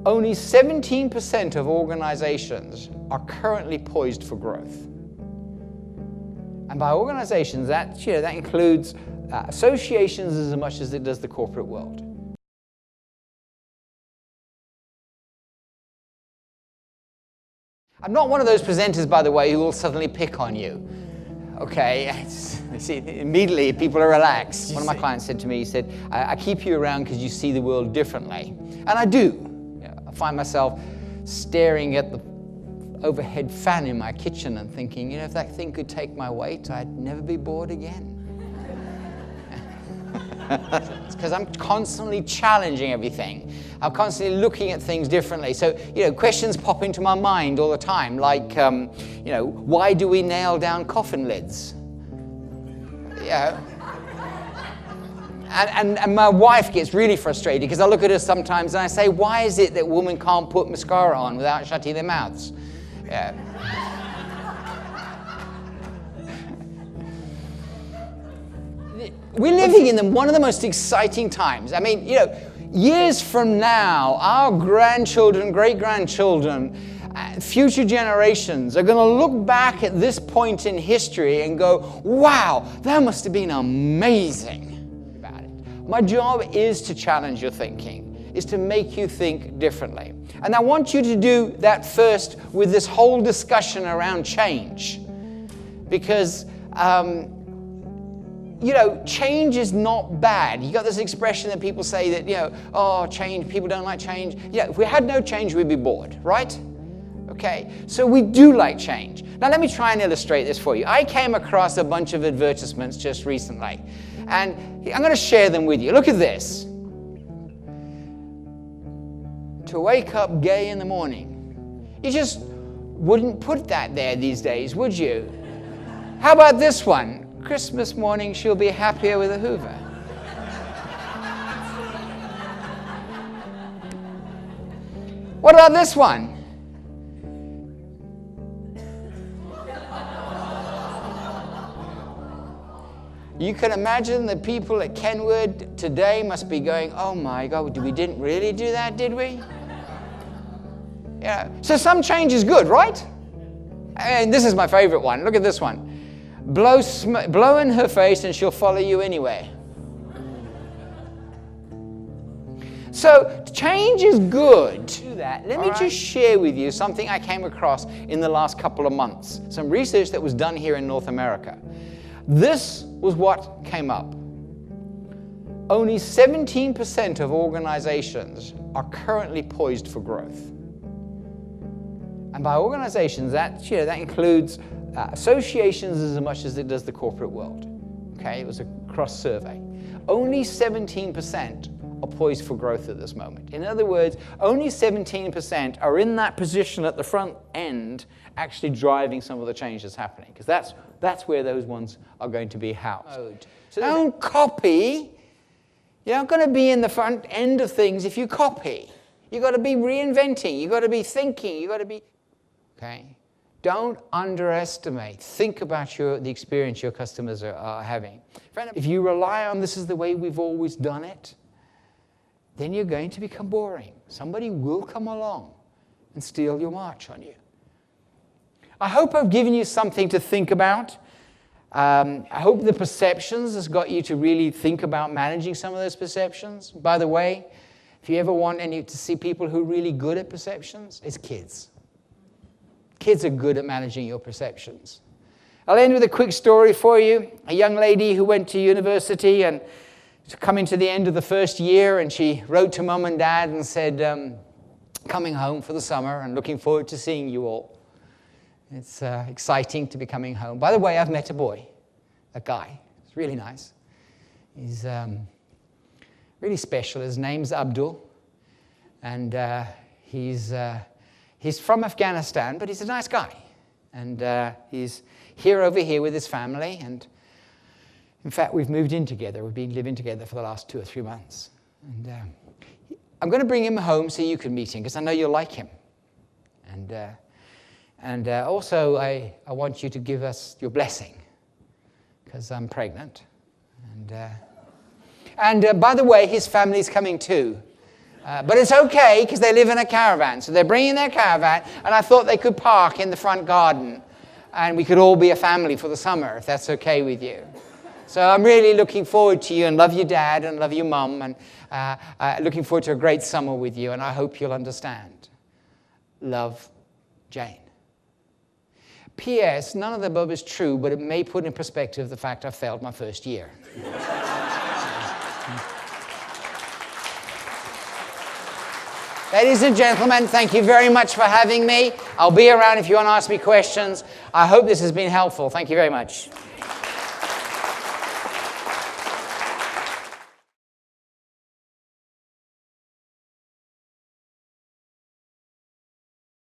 Only 17% of organizations are currently poised for growth. And by organizations, that includes associations as much as it does the corporate world. I'm not one of those presenters, by the way, who will suddenly pick on you. Okay, see, immediately people are relaxed. One of my clients said to me, he said, I keep you around because you see the world differently. And I do. I find myself staring at the overhead fan in my kitchen and thinking, if that thing could take my weight, I'd never be bored again. It's because I'm constantly challenging everything. I'm constantly looking at things differently. So, questions pop into my mind all the time, like, why do we nail down coffin lids? And my wife gets really frustrated because I look at her sometimes and I say, why is it that women can't put mascara on without shutting their mouths? We're living in one of the most exciting times. I mean, years from now, our grandchildren, great-grandchildren, future generations are going to look back at this point in history and go, wow, that must have been amazing about it. My job is to challenge your thinking, is to make you think differently. And I want you to do that first with this whole discussion around change. Because change is not bad. You got this expression that people say that, change, people don't like change. Yeah, if we had no change, we'd be bored, right? Okay, so we do like change. Now let me try and illustrate this for you. I came across a bunch of advertisements just recently, and I'm going to share them with you. Look at this. To wake up gay in the morning. You just wouldn't put that there these days, would you? How about this one? Christmas morning, she'll be happier with a Hoover. What about this one? You can imagine the people at Kenwood today must be going, oh my God, we didn't really do that, did we? So some change is good, right? And this is my favorite one. Look at this one. Blow in her face and she'll follow you anyway. So change is good. Do that. Let me just share with you something I came across in the last couple of months. Some research that was done here in North America. This was what came up. Only 17% of organizations are currently poised for growth. And by organizations, that includes associations as much as it does the corporate world. Okay, it was a cross-survey. Only 17% are poised for growth at this moment. In other words, only 17% are in that position at the front end actually driving some of the change that's happening, because that's where those ones are going to be housed. So don't copy. You're not going to be in the front end of things if you copy. You've got to be reinventing. You've got to be thinking. You've got to be... Okay? Don't underestimate. Think about the experience your customers are having. If you rely on this is the way we've always done it, then you're going to become boring. Somebody will come along and steal your march on you. I hope I've given you something to think about. I hope the perceptions has got you to really think about managing some of those perceptions. By the way, if you ever want to see people who are really good at perceptions, it's kids. Kids are good at managing your perceptions. I'll end with a quick story for you. A young lady who went to university and coming to the end of the first year, and she wrote to mum and dad and said, coming home for the summer and looking forward to seeing you all. It's exciting to be coming home. By the way, I've met a boy, a guy. It's really nice. He's really special. His name's Abdul, and he's from Afghanistan, but he's a nice guy. And he's over here with his family. And in fact, we've moved in together. We've been living together for the last 2 or 3 months. And I'm going to bring him home so you can meet him, because I know you'll like him. And also, I want you to give us your blessing, because I'm pregnant. And by the way, his family's coming too. But it's okay because they live in a caravan. So they're bringing their caravan, and I thought they could park in the front garden and we could all be a family for the summer, if that's okay with you. So I'm really looking forward to you, and love your dad and love your mum, and looking forward to a great summer with you, and I hope you'll understand. Love, Jane. P.S. None of the above is true, but it may put in perspective the fact I failed my first year. Ladies and gentlemen, thank you very much for having me. I'll be around if you want to ask me questions. I hope this has been helpful. Thank you very much.